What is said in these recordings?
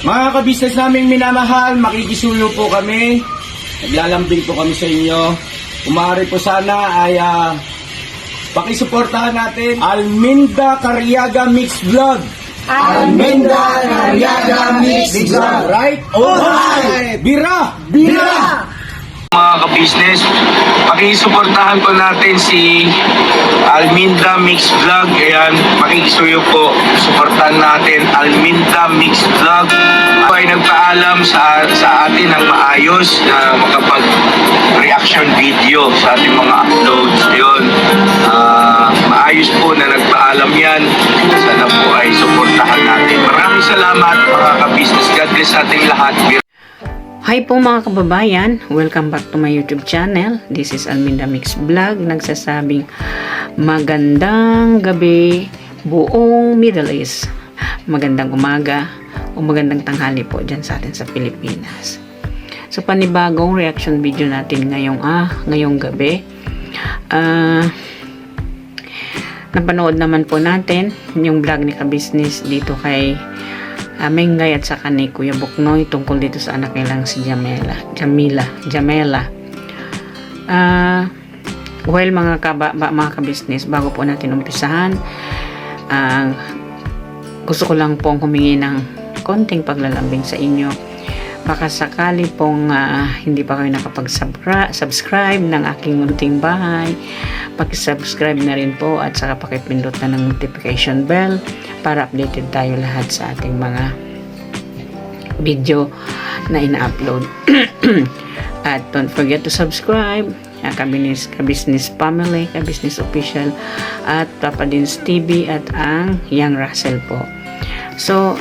Mga kabisnes naming minamahal, makikisuyo po kami. Naglalambing po kami sa inyo. Kumari po sana ay pakisuportahan natin Alminda Cariaga Mix Vlog. Alminda Cariaga Mix Vlog. Right? Alright! Bira! Bira! Mga kabisnes, pakisuportahan po natin si Alminda Mix Vlog. Ayan, makikisuyo po, suportahan natin Alminda Mix Vlog. Ako ay nagpaalam sa atin ng maayos na makapag-reaction video sa ating mga uploads. Yun, maayos po na nagpaalam yan. Sana po ay suportahan natin. Maraming salamat mga kabisnes. God bless sa ating lahat. Hi po mga kababayan, welcome back to my YouTube channel. This is Alminda Mix Vlog, nagsasabing magandang gabi buong Middle East. Magandang umaga o magandang tanghali po dyan sa atin sa Pilipinas. So panibagong reaction video natin ngayong gabi. Napanood naman po natin yung vlog ni Kabisnes dito kay Mengay at saka ni Kuya Buknoy tungkol dito sa anak nilang si Jamela. Well mga kabisnes, bago po natin umpisahan, gusto ko lang pong humingi ng konting paglalambing sa inyo. Baka sakali pong hindi pa kayo nakapag-subscribe ng aking munting bahay, paki-subscribe na rin po at saka pakipindot na ng notification bell para updated tayo lahat sa ating mga video na ina-upload. At don't forget to subscribe, Kabisnes Family, Kabisnes Official at Papa Dins TV at ang Young Russell po. So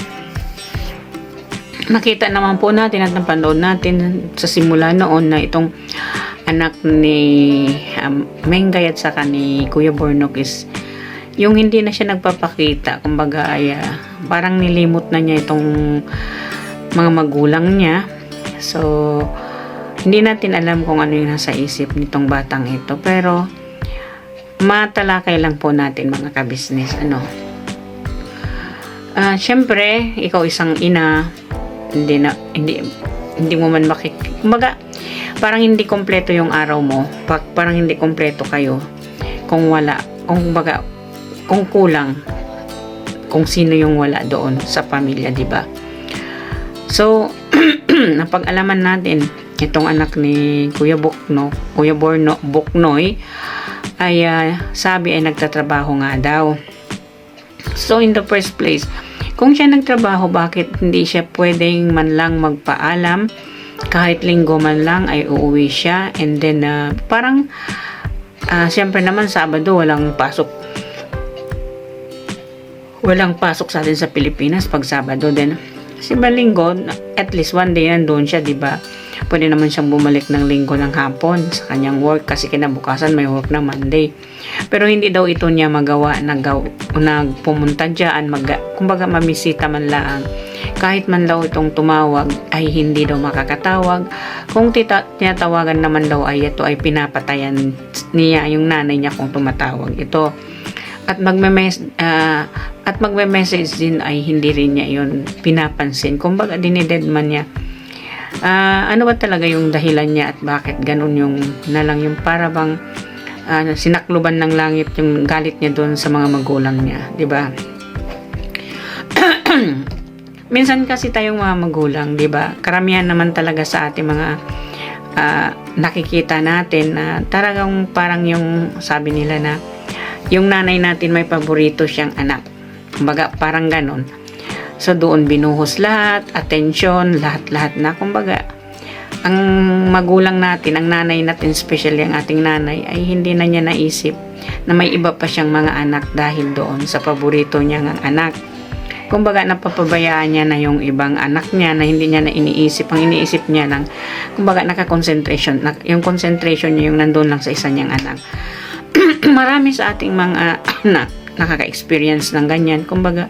nakita naman po natin at napanood natin sa simula noon na itong anak ni Mengay at saka ni Kuya Bornok is yung hindi na siya nagpapakita, kumbaga ay parang nilimot na niya itong mga magulang niya. So hindi natin alam kung ano yung nasa isip nitong batang ito, pero matalakay lang po natin mga kabisnes. Syempre ikaw isang ina, hindi mo man kumbaga parang hindi kompleto yung araw mo, parang hindi kompleto kayo kung kulang kung sino yung wala doon sa pamilya, di ba? So napag-alaman natin itong anak ni Kuya Buknoy ay sabi ay nagtatrabaho nga daw. So in the first place, kung siya nagtrabaho, bakit hindi siya pwedeng man lang magpaalam kahit linggo man lang ay uuwi siya, and then parang siyempre naman Sabado walang pasok sa atin sa Pilipinas pag Sabado, din si Linggo at least one day nandun siya, diba? Pwede naman siyang bumalik ng Linggo ng hapon sa kanyang work kasi kinabukasan may work na Monday. Pero hindi daw ito niya magawa, nagpumunta dyan, kumbaga mamisita man lang. Kahit man daw itong tumawag ay hindi daw makakatawag. Kung tinatawagan naman daw ay ito ay pinapatayan niya yung nanay niya kung tumatawag ito. At magme-message din ay hindi rin niya yun pinapansin. Kumbaga dinided man niya. Ano ba talaga yung dahilan niya at bakit ganun yung nalang yung para bang sinakluban ng langit yung galit niya doon sa mga magulang niya, di ba? Minsan kasi tayong mga magulang, di ba? Karamihan naman talaga sa ating mga nakikita natin na talagang parang yung sabi nila na yung nanay natin may paborito siyang anak. Kumbaga parang ganon. So doon binuhos lahat, attention, lahat-lahat na. Kumbaga ang magulang natin, ang nanay natin, especially ang ating nanay, ay hindi na niya naisip na may iba pa siyang mga anak dahil doon sa paborito niyang anak. Kumbaga napapabayaan niya na yung ibang anak niya na hindi niya na iniisip. Ang iniisip niya lang, kumbaga naka-concentration, yung concentration niya yung nandun lang sa isa niyang anak. Marami sa ating mga anak nakaka-experience ng ganyan. Kumbaga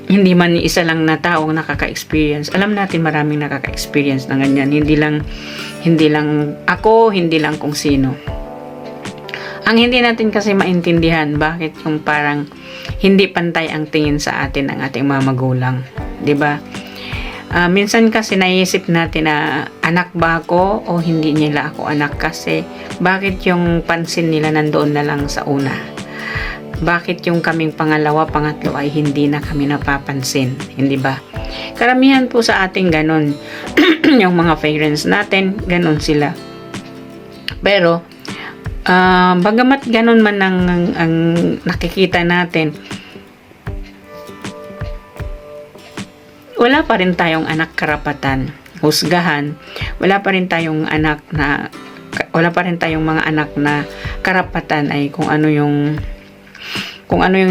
hindi man isa lang na taong nakaka-experience. Alam natin maraming nakaka-experience ng ganyan. Hindi lang ako, hindi lang kung sino. Ang hindi natin kasi maintindihan bakit yung parang hindi pantay ang tingin sa atin ng ating mga magulang, 'di ba? Minsan kasi naiisip natin na anak ba ako o hindi nila ako anak, kasi bakit yung pansin nila nandoon na lang sa una? Bakit yung kaming pangalawa, pangatlo ay hindi na kami napapansin, hindi ba? Karamihan po sa ating ganon. Yung mga parents natin, ganon sila. Pero bagamat ganon man ang nakikita natin, wala pa rin tayong anak karapatan husgahan. Wala pa rin tayong mga anak na karapatan ay kung ano yung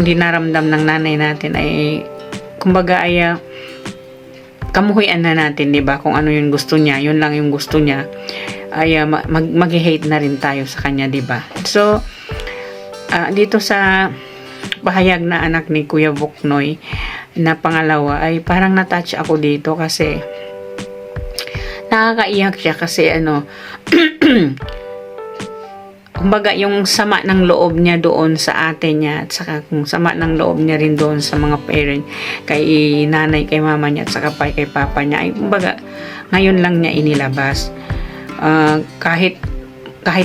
dinaramdam ng nanay natin ay kumbaga ay kamuhian na natin, 'di ba? Kung ano yung gusto niya, yun lang yung gusto niya, ay mag-hate na rin tayo sa kanya, 'di ba? So dito sa pahayag na anak ni Kuya Buknoy na pangalawa ay parang na-touch ako dito kasi nakakaiyak siya kasi kumbaga yung sama ng loob niya doon sa ate niya at saka kung sama ng loob niya rin doon sa mga parent, kay nanay, kay mama niya at saka kay papa niya, ay kumbaga ngayon lang niya inilabas. Kahit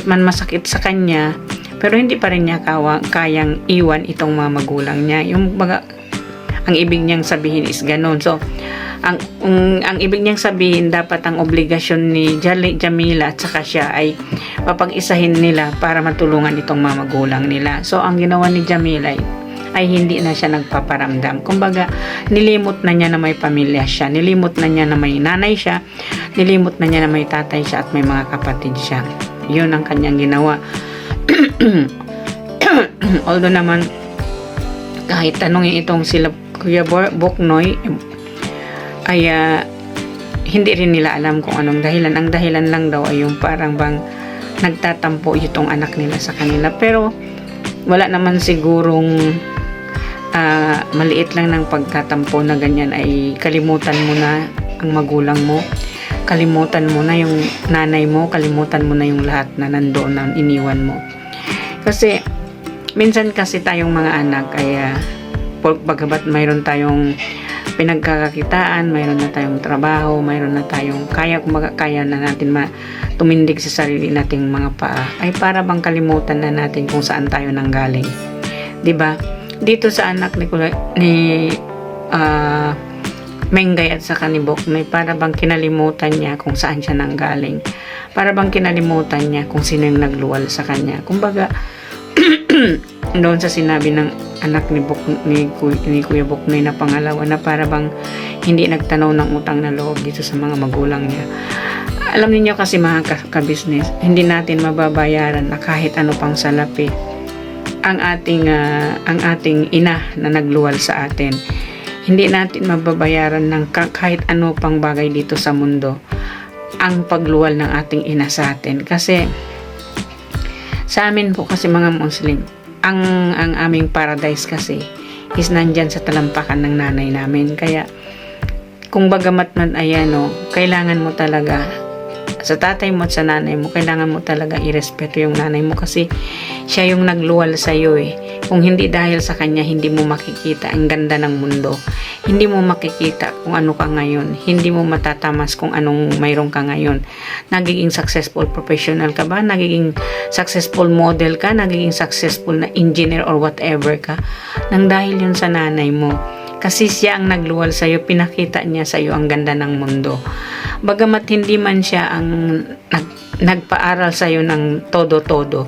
man masakit sa kanya, pero hindi pa rin niya kayang iwan itong mga magulang niya. Yung baga, ang ibig niyang sabihin is ganon. So ang ibig niyang sabihin, dapat ang obligasyon ni Jamila at saka siya ay papag-isahin nila para matulungan itong mga magulang nila. So ang ginawa ni Jamila ay hindi na siya nagpaparamdam. Kumbaga, nilimot na niya na may pamilya siya, nilimot na niya na may nanay siya, nilimot na niya na may tatay siya at may mga kapatid siya. Yun ang kanyang ginawa. Although naman, kahit tanongin itong sila Kuya Buknoy, ay hindi rin nila alam kung anong dahilan. Ang dahilan lang daw ay yung parang bang nagtatampo itong anak nila sa kanila. Pero wala naman sigurong maliit lang ng pagtatampo na ganyan ay kalimutan mo na ang magulang mo, kalimutan mo na yung nanay mo, kalimutan mo na yung lahat na nandoon na iniwan mo. Kasi minsan kasi tayong mga anak ay pagkabat mayroon tayong pinagkakakitaan, mayroon na tayong trabaho, mayroon na tayong kaya na natin tumindig sa sarili nating mga paa, ay para bang kalimutan na natin kung saan tayo nanggaling, 'di ba? Dito sa anak ni Mengay at saka ni Buknoy, para bang kinalimutan niya kung saan siya nanggaling, para bang kinalimutan niya kung sino yung nagluwal sa kanya. Kumbaga doon sa sinabi ng anak ni Kuya Buknoy na pangalawa, na para bang hindi nagtanaw ng utang na loob dito sa mga magulang niya. Alam niyo kasi mga ka-business, hindi natin mababayaran na kahit ano pang salapi ang ating ina na nagluwal sa atin. Hindi natin mababayaran ng kahit ano pang bagay dito sa mundo ang pagluwal ng ating ina sa atin. Kasi sa amin po kasi mga Muslim, ang aming paradise kasi is nandyan sa talampakan ng nanay namin. Kaya kung bagamat man kailangan mo talaga sa tatay mo at sa nanay mo, kailangan mo talaga irespeto yung nanay mo kasi siya yung nagluwal sa iyo Kung hindi dahil sa kanya, hindi mo makikita ang ganda ng mundo. Hindi mo makikita kung ano ka ngayon. Hindi mo matatamas kung anong mayroon ka ngayon. Nagiging successful professional ka ba? Nagiging successful model ka? Nagiging successful na engineer or whatever ka? Nang dahil yun sa nanay mo. Kasi siya ang nagluwal sa iyo, pinakita niya sa iyo ang ganda ng mundo. Bagamat hindi man siya ang nagpaaral sa iyo ng todo-todo,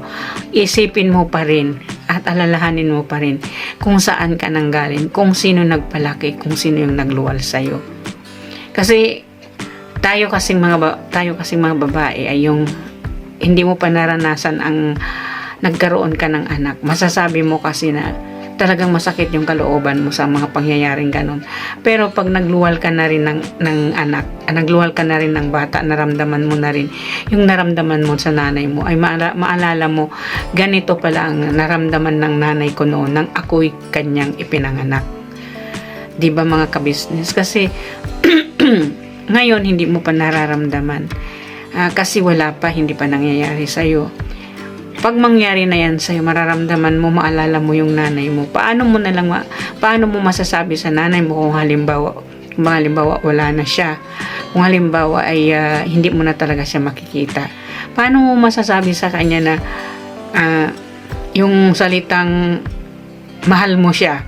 isipin mo pa rin at alalahanin mo pa rin kung saan ka nanggaling, kung sino nagpalaki, kung sino yung nagluwal sa iyo. Kasi tayo kasing mga babae ay yung hindi mo pa naranasan ang nagkaroon ka ng anak. Masasabi mo kasi na talagang masakit yung kalooban mo sa mga pangyayaring ganon. Pero pag nagluwal ka na rin ng anak, nagluwal ka na rin ng bata, naramdaman mo na rin yung naramdaman mo sa nanay mo, ay maalala mo, ganito pala ang naramdaman ng nanay ko noon nang ako'y kanyang ipinanganak. Diba mga kabisnes? Kasi ngayon hindi mo pa nararamdaman kasi wala pa, hindi pa nangyayari sa'yo. pag mangyari na yan sa'yo, mararamdaman mo, maalala mo yung nanay mo. Paano mo masasabi sa nanay mo kung halimbawa wala na siya? Kung halimbawa ay hindi mo na talaga siya makikita. Paano mo masasabi sa kanya na yung salitang mahal mo siya,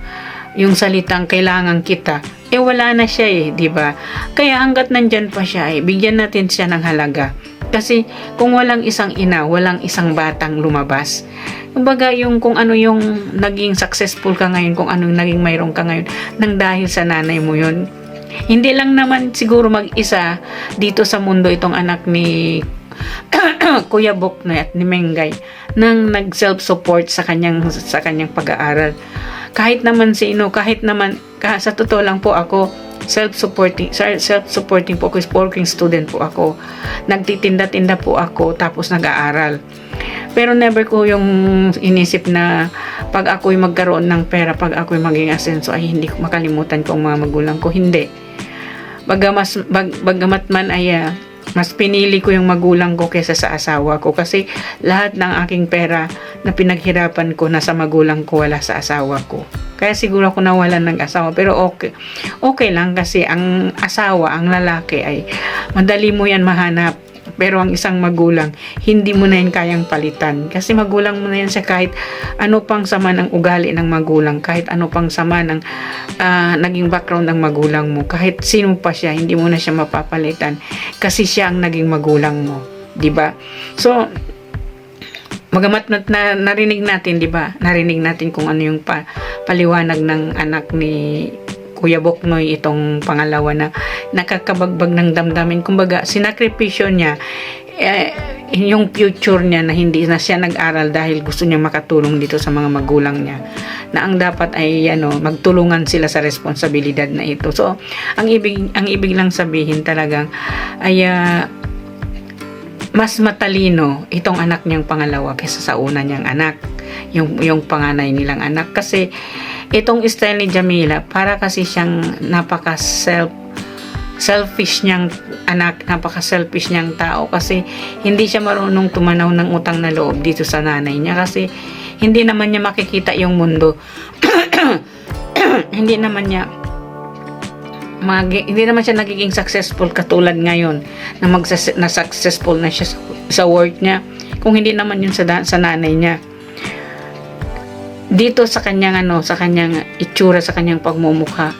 yung salitang kailangan kita, wala na siya di ba? Kaya hanggat nandyan pa siya, bigyan natin siya ng halaga. Kasi kung walang isang ina, walang isang batang lumabas. Kumbaga kung ano yung naging successful ka ngayon, kung anong naging mayroon ka ngayon, nang dahil sa nanay mo yun. Hindi lang naman siguro mag-isa dito sa mundo itong anak ni Kuya Boknoy at ni Mengay nang nag-self-support sa kanyang pag-aaral. Kahit naman sa totoo lang po ako, self-supporting po ako, working student po ako. Nagtitinda-tinda po ako, tapos nag-aaral. Pero never ko yung inisip na pag ako'y magkaroon ng pera, pag ako'y maging asenso, ay hindi ko makalimutan ko ang mga magulang ko. Hindi. Bagamat man ay mas pinili ko yung magulang ko kaysa sa asawa ko, kasi lahat ng aking pera na pinaghirapan ko nasa magulang ko, wala sa asawa ko. Kaya siguro ako nawalan ng asawa, pero okay lang, kasi ang asawa, ang lalaki ay madali mo yan mahanap. Pero ang isang magulang, hindi mo na yan kayang palitan. Kasi magulang mo na yan sa kahit ano pang sama ng ugali ng magulang, kahit ano pang sama ng naging background ng magulang mo, kahit sino pa siya, hindi mo na siya mapapalitan. Kasi siya ang naging magulang mo. Diba? So, magamat na narinig natin, diba? Narinig natin kung ano yung paliwanag ng anak ni Kuya Boknoy, itong pangalawa na nakakabagbag ng damdamin. Kumbaga, sinakripisyo niya yung future niya, na hindi na siya nag-aral dahil gusto niya makatulong dito sa mga magulang niya, na ang dapat ay magtulungan sila sa responsibilidad na ito. So, ang ibig lang sabihin talagang ay mas matalino itong anak niyang pangalawa kaysa sa una niyang anak, yung panganay nilang anak. Kasi itong style ni Jamila, para kasi siyang selfish niyang anak, napaka-selfish niyang tao, kasi hindi siya marunong tumanaw ng utang na loob dito sa nanay niya, kasi hindi naman niya makikita yung mundo. hindi naman siya nagiging successful katulad ngayon na successful na siya sa work niya, kung hindi naman yun sa nanay niya. Dito sa kanyang itsura, sa kanyang pagmumukha,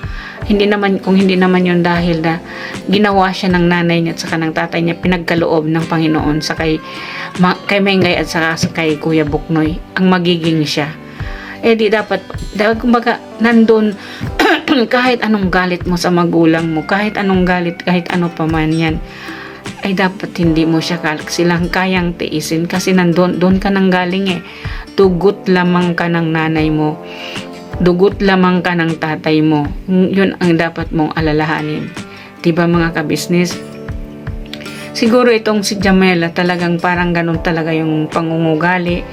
kung hindi naman yun dahil na ginawa siya ng nanay niya at saka ng tatay niya, pinagkaloob ng Panginoon sa kay Mengay at saka sa kay Kuya Boknoy, ang magiging siya. Di dapat kumbaga nandun kahit anong galit mo sa magulang mo, kahit anong galit, kahit ano pa man yan, ay dapat hindi mo silang kayang tiisin, kasi doon ka nang galing dugot lamang ka ng nanay mo, dugot lamang ka ng tatay mo. Yun ang dapat mong alalahanin, diba mga kabisnes? Siguro itong si Jamila talagang parang ganun talaga yung pangungugali,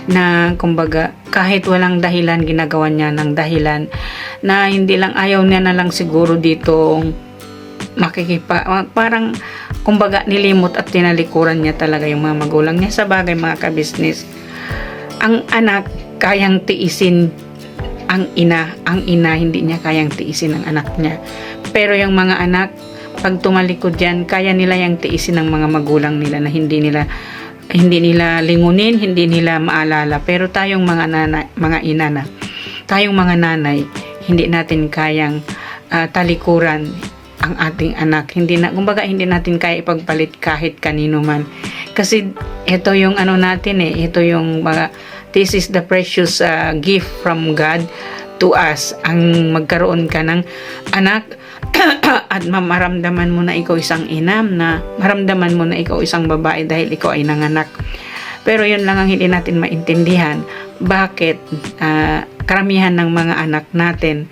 na kumbaga kahit walang dahilan, ginagawa niya ng dahilan, na hindi lang, ayaw niya na lang siguro dito parang kumbaga nilimot at tinalikuran niya talaga yung mga magulang niya. Sa bagay mga kabisnes, ang anak kayang tiisin ang ina hindi niya kayang tiisin ang anak niya. Pero yung mga anak, pag tumalikod yan, kaya nila yung tiisin ng mga magulang nila, na hindi nila lingunin, hindi nila maalala. Pero tayong mga ina na, tayong mga nanay, hindi natin kayang talikuran ang ating anak. Kumbaga hindi natin kaya ipagpalit kahit kanino man. Kasi ito yung natin ito yung this is the precious gift from God to us, ang magkaroon ka ng anak at maramdaman mo na ikaw isang ina, na maramdaman mo na ikaw isang babae dahil ikaw ay nanganak. Pero yun lang ang hindi natin maintindihan, bakit karamihan ng mga anak natin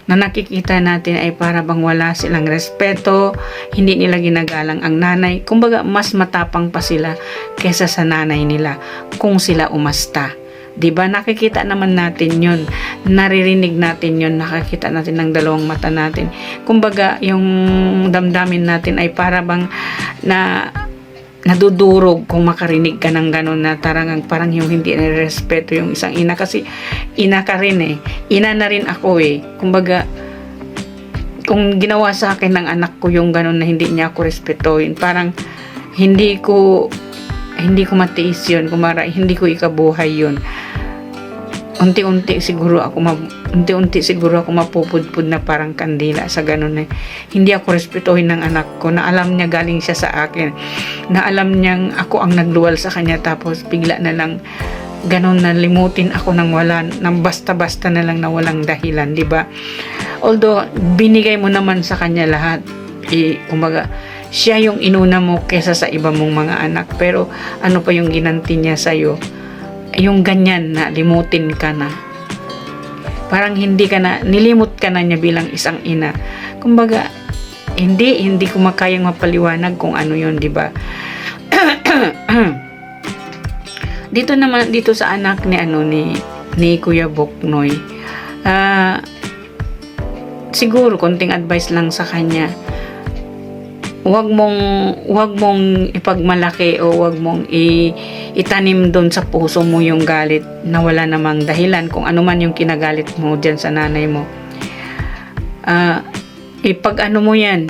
na nakikita natin ay para bang wala silang respeto, hindi nila ginagalang ang nanay. Kumbaga mas matapang pa sila kesa sa nanay nila kung sila umasta. Diba? Nakikita naman natin yun, naririnig natin yun, nakikita natin ng dalawang mata natin. Kumbaga yung damdamin natin ay para bang nadudurog kung makarinig ka ng gano'n na parang yung hindi nirespeto yung isang ina, kasi ina ka rin eh, ina na rin ako eh. Kumbaga, kung ginawa sa akin ng anak ko yung gano'n na hindi niya ako respetuhin, parang hindi ko matiis yun, kumara hindi ko ikabuhay yun. Unti-unti siguro ako mapupudpud na parang kandila sa ganun eh. Hindi ako respetuhin ng anak ko, na alam niya galing siya sa akin, na alam niyang ako ang nagluwal sa kanya, tapos bigla na lang ganun na limutin ako nang basta-basta na lang na walang dahilan, di ba? Although binigay mo naman sa kanya lahat, kumbaga siya yung inuna mo kesa sa iba mong mga anak, pero ano pa yung ginanti niya sa'yo? Yung ganyan na limutin ka na, parang nilimot ka na niya bilang isang ina. Kumbaga hindi ko makayang mapaliwanag kung ano yun, di ba? Dito sa anak ni Kuya Boknoy, siguro konting advice lang sa kanya, wag mong ipagmalaki o wag mong itanim doon sa puso mo yung galit na wala namang dahilan. Kung ano man yung kinagalit mo dyan sa nanay mo, ipag-ano mo yan,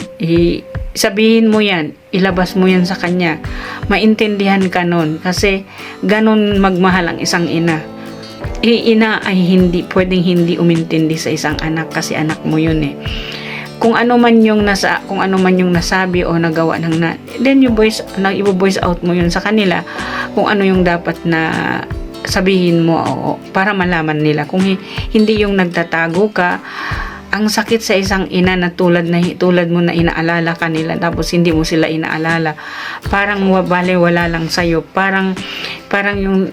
sabihin mo yan, ilabas mo yan sa kanya, maintindihan ka nun, kasi ganun magmahal ang isang ina. Ina ay pwedeng hindi umintindi sa isang anak, kasi anak mo yun eh. Kung ano man yung nasabi o nagawa then i-voice out mo yun sa kanila, kung ano yung dapat na sabihin mo para malaman nila. Kung hindi yung nagtatago ka. Ang sakit sa isang ina na tulad mo na inaalala kanila, tapos hindi mo sila inaalala, parang wala lang sa'yo, parang yung,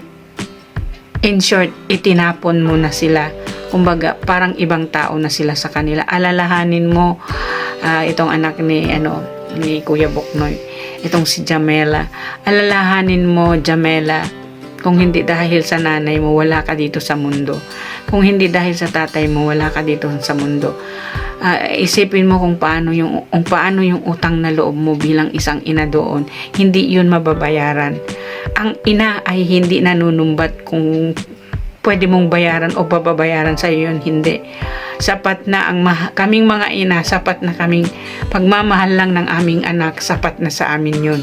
in short, itinapon mo na sila. Kumbaga, parang ibang tao na sila sa kanila. Alalahanin mo itong anak ni Kuya Boknoy, itong si Jamela. Alalahanin mo, Jamela, kung hindi dahil sa nanay mo, wala ka dito sa mundo. Kung hindi dahil sa tatay mo, wala ka dito sa mundo. Isipin mo kung paano yung utang na loob mo bilang isang ina doon. Hindi yun mababayaran. Ang ina ay hindi nanunumbat kung pwede mong bayaran o bababayaran sa iyo yun, hindi. Sapat na kaming mga ina, sapat na kaming pagmamahal lang ng aming anak, sapat na sa amin yun.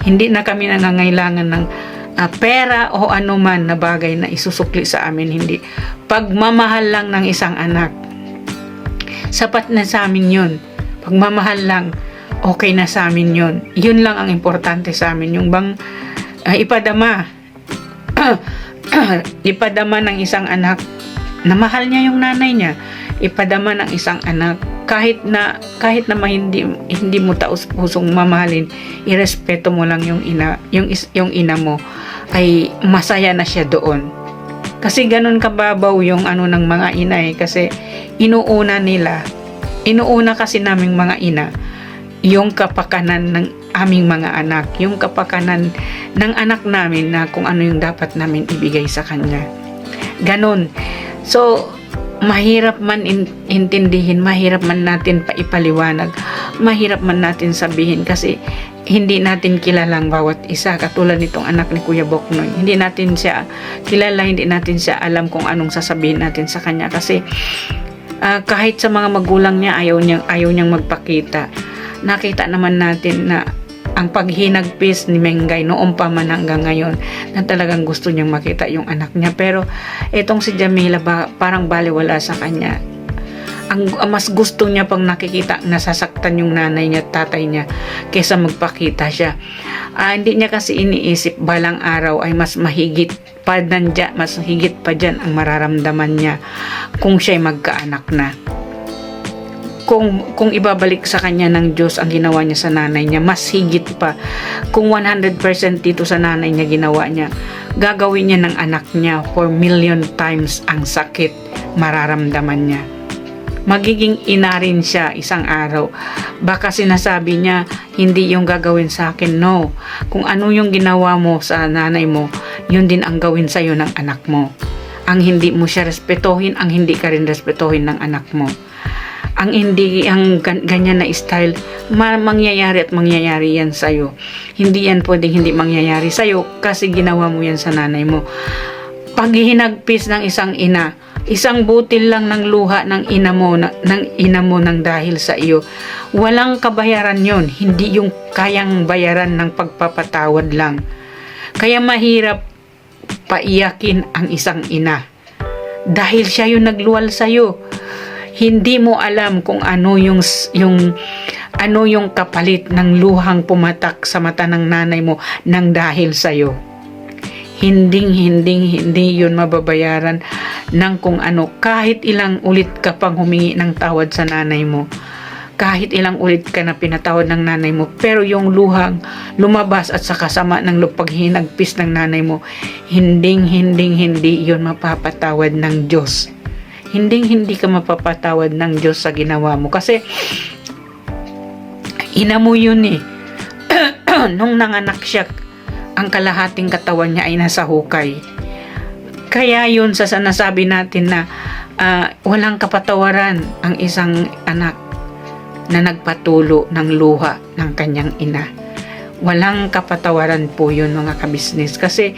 Hindi na kami nangangailangan ng pera o anuman na bagay na isusukli sa amin, hindi. Pagmamahal lang ng isang anak, sapat na sa amin yun. Pagmamahal lang, okay na sa amin yun. Yun lang ang importante sa amin. Yung bang ipadama ng isang anak na mahal niya yung nanay niya, ipadama ng isang anak kahit na hindi mo taos pusong mamahalin, irespeto mo lang yung ina mo, ay masaya na siya doon. Kasi ganun kababaw yung ng mga ina eh, kasi inuuna kasi naming mga ina yung kapakanan ng aming mga anak, yung kapakanan ng anak namin, na kung ano yung dapat namin ibigay sa kanya. Ganon. So, mahirap man intindihin, mahirap man natin paipaliwanag, mahirap man natin sabihin, kasi hindi natin kilala ang bawat isa. Katulad nitong anak ni Kuya Boknoy, hindi natin siya kilala, hindi natin siya alam kung anong sasabihin natin sa kanya, kasi kahit sa mga magulang niya ayaw niyang magpakita. Nakita naman natin na ang paghinagpis ni Mengay noon pa man hanggang ngayon, na talagang gusto niyang makita yung anak niya. Pero itong si Jamila parang baliwala sa kanya. Ang mas gusto niya pang nakikita nasasaktan yung nanay niya at tatay niya kaysa magpakita siya. Hindi niya kasi iniisip balang araw ay mas higit pa dyan ang mararamdaman niya kung siya'y magkaanak na. Kung ibabalik sa kanya ng Diyos ang ginawa niya sa nanay niya, mas higit pa. Kung 100% dito sa nanay niya ginawa niya, gagawin niya ng anak niya 4 million times ang sakit mararamdaman niya. Magiging ina rin siya isang araw. Baka sinasabi niya, hindi yung gagawin sa akin. No. Kung ano yung ginawa mo sa nanay mo, yun din ang gawin sa'yo ng anak mo. Ang hindi mo siya respetuhin, ang hindi ka rin respetuhin ng anak mo. ang hindi, ang ganyan na style, mangyayari at mangyayari yan sa'yo. Hindi yan pwedeng hindi mangyayari sa'yo kasi ginawa mo yan sa nanay mo. Pag hinagpis ng isang ina, isang butil lang ng luha ng ina mo nang dahil sa iyo, walang kabayaran yon, hindi yung kayang bayaran ng pagpapatawad lang. Kaya mahirap paiyakin ang isang ina dahil siya yung nagluwal sa iyo. Hindi mo alam kung ano yung kapalit ng luhang pumatak sa mata ng nanay mo nang dahil sa iyo. Hindi yun mababayaran ng kung ano. Kahit ilang ulit ka pang humingi ng tawad sa nanay mo, kahit ilang ulit ka na pinatawad ng nanay mo, pero yung luhang lumabas at sa kasama ng pag hinagpis ng nanay mo, hindi yun mapapatawad ng Diyos. Hindi ka mapapatawad ng Diyos sa ginawa mo. Kasi ina mo yun eh. Nung nanganak siya, ang kalahating katawan niya ay nasa hukay. Kaya yun sa nasabi natin na walang kapatawaran ang isang anak na nagpatulo ng luha ng kanyang ina. Walang kapatawaran po yun, mga kabisnes. Kasi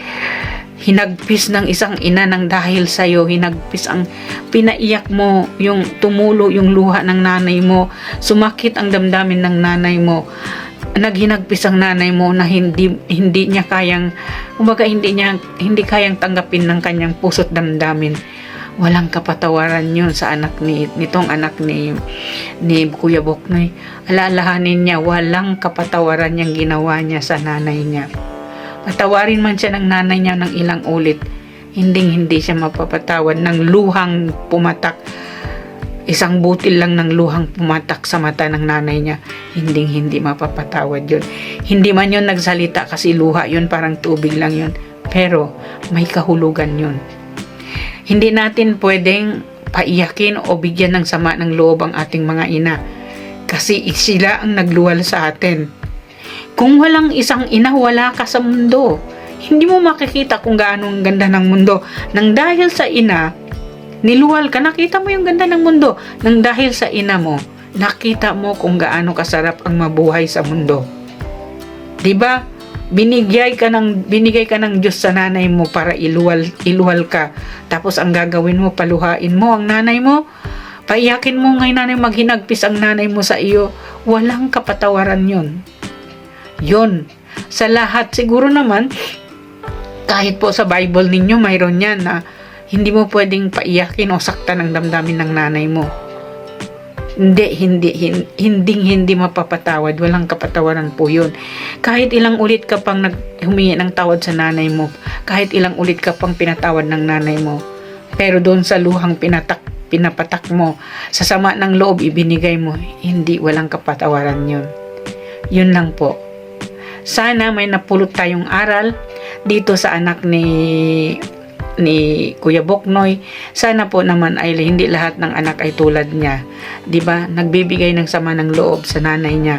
hinagpis ng isang ina ng dahil sa'yo, hinagpis ang pinaiyak mo, yung tumulo yung luha ng nanay mo, sumakit ang damdamin ng nanay mo, naghinagpis ang nanay mo na hindi niya kayang, kumbaga hindi kayang tanggapin ng kanyang puso't damdamin. Walang kapatawaran yun sa nitong anak ni Kuya Boknoy. Alalahanin niya, walang kapatawaran yung ginawa niya sa nanay niya. Patawarin man siya ng nanay niya ng ilang ulit, hindi siya mapapatawad ng luhang pumatak. Isang butil lang ng luhang pumatak sa mata ng nanay niya, hindi mapapatawad yun. Hindi man yun nagsalita kasi luha yun, parang tubig lang yun, pero may kahulugan yun. Hindi natin pwedeng paiyakin o bigyan ng sama ng loob ang ating mga ina kasi sila ang nagluwal sa atin. Kung walang isang ina, wala ka sa mundo. Hindi mo makikita kung gaano ang ganda ng mundo. Nang dahil sa ina, niluwal ka, nakita mo yung ganda ng mundo. Nang dahil sa ina mo, nakita mo kung gaano kasarap ang mabuhay sa mundo. 'Di ba? Binigay ka ng Diyos sa nanay mo para iluwal ka. Tapos ang gagawin mo, paluhain mo ang nanay mo. Paiyakin mo ngayon nanay, maghinagpis ang nanay mo sa iyo. Walang kapatawaran yun. Yun. Sa lahat, siguro naman, kahit po sa Bible ninyo, mayroon yan na hindi mo pwedeng paiyakin o saktan ang damdamin ng nanay mo. Hindi mapapatawad. Walang kapatawaran po yun. Kahit ilang ulit ka pang humingi ng tawad sa nanay mo, kahit ilang ulit ka pang pinatawad ng nanay mo, pero doon sa luhang pinapatak mo, sa sama ng loob ibinigay mo, walang kapatawaran yun. Yun lang po. Sana may napulot tayong aral dito sa anak ni Kuya Boknoy. Sana po naman ay hindi lahat ng anak ay tulad niya. 'Di ba? Nagbibigay ng sama ng loob sa nanay niya.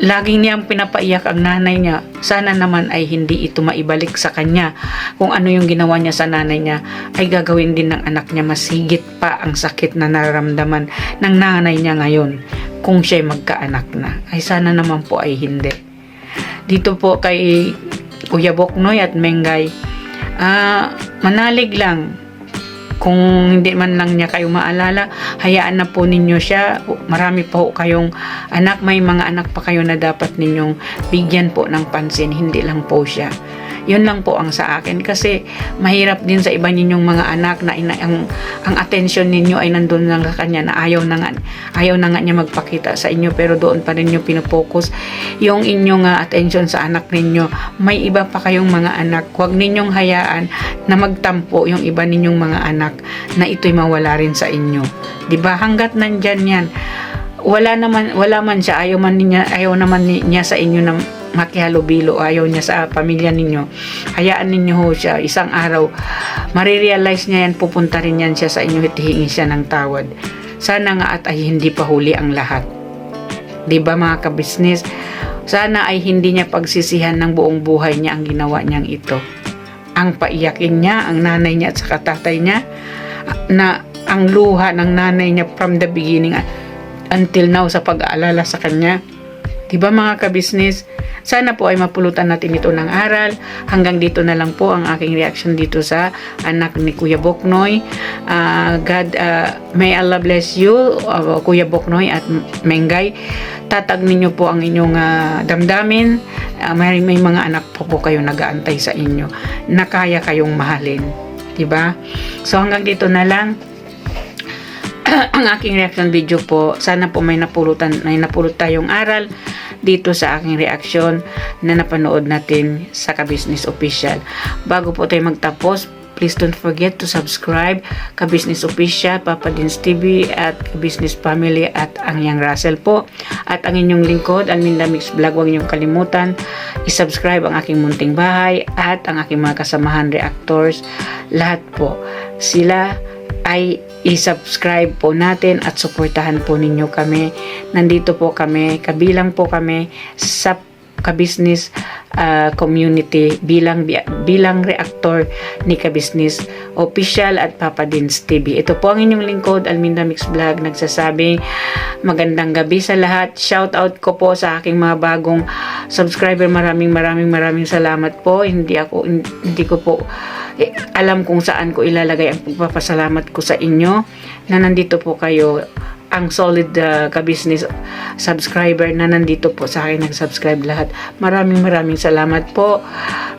Laging niyang pinapaiyak ang nanay niya. Sana naman ay hindi ito maibalik sa kanya. Kung ano yung ginawa niya sa nanay niya, ay gagawin din ng anak niya. Mas higit pa ang sakit na nararamdaman ng nanay niya ngayon kung siya'y magkaanak na. Ay sana naman po ay hindi. Dito po kay Kuya Boknoy at Mengay, manalig lang. Kung hindi man lang niya kayo maalala, hayaan na po ninyo siya. Marami po kayong anak, may mga anak pa kayo na dapat ninyong bigyan po ng pansin, hindi lang po siya. Yun lang po ang sa akin, kasi mahirap din sa iba ninyong mga anak na ang attention ninyo ay nandun lang sa kanya, na ayaw na nga niya magpakita sa inyo, pero doon pa rin nyo pinopokus yung inyong attention sa anak ninyo. May iba pa kayong mga anak, huwag ninyong hayaan na magtampo yung iba ninyong mga anak na ito'y mawala rin sa inyo. 'Di ba? Hanggat nandyan yan, wala man siya, ayaw naman niya sa inyo na makihalubilo, ayaw niya sa pamilya ninyo. Hayaan ninyo ho siya, isang araw marirealize niya yan, pupunta rin yan siya sa inyo at hihingi siya ng tawad. Sana nga at ay hindi pa huli ang lahat. 'Di ba mga kabisnes? Sana ay hindi niya pagsisihan ng buong buhay niya ang ginawa niyang ito. Ang paiyakin niya ang nanay niya at saka tatay niya, na ang luha ng nanay niya from the beginning until now sa pag-aalala sa kanya. Diba mga kabisnes? Sana po ay mapulutan natin ito ng aral. Hanggang dito na lang po ang aking reaction dito sa anak ni Kuya Boknoy. God, may Allah bless you, Kuya Boknoy at Mengay. Tatag ninyo po ang inyong damdamin. May mga anak po kayo nag-aantay sa inyo na kaya kayong mahalin. Diba? So hanggang dito na lang ang aking reaction video po. Sana po may napulot tayong aral dito sa aking reaction na napanood natin sa Ka-Business Official. Bago po tayo magtapos, please don't forget to subscribe Ka-Business Official, Papa Dins TV at Ka-Business Family at ang Yang Russell po. At ang inyong lingkod, Alminda Mix Vlog, huwag niyong kalimutan i-subscribe ang aking munting bahay at ang aking mga kasamahan reactors. Lahat po sila ay i-subscribe po natin at suportahan po ninyo kami. Nandito po kami, kabilang po kami sa Ka-Business community bilang reactor ni Ka-Business Official at Papa Dins TV. Ito po ang inyong lingkod, Alminda Mix Vlog, nagsasabing magandang gabi sa lahat. Shout out ko po sa aking mga bagong subscriber. Maraming salamat po. Hindi ko po alam kung saan ko ilalagay ang pagpapasalamat ko sa inyo na nandito po kayo, ang solid Ka-Business subscriber na nandito po sa akin, nag-subscribe lahat. Maraming salamat po.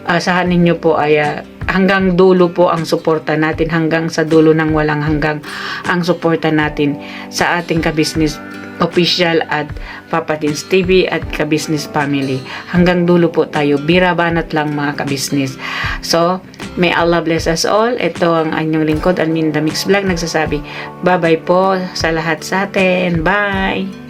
Asahan ninyo po ay hanggang dulo po ang suporta natin, hanggang sa dulo ng walang hanggang ang suporta natin sa ating Ka-Business Official at Papa Dins TV at Ka-Business Family. Hanggang dulo po tayo, birabanat lang mga Ka-Business. So, may Allah bless us all. Ito ang inyong lingkod, Alminda Mix Vlog, nagsasabi bye bye po sa lahat sa atin. Bye!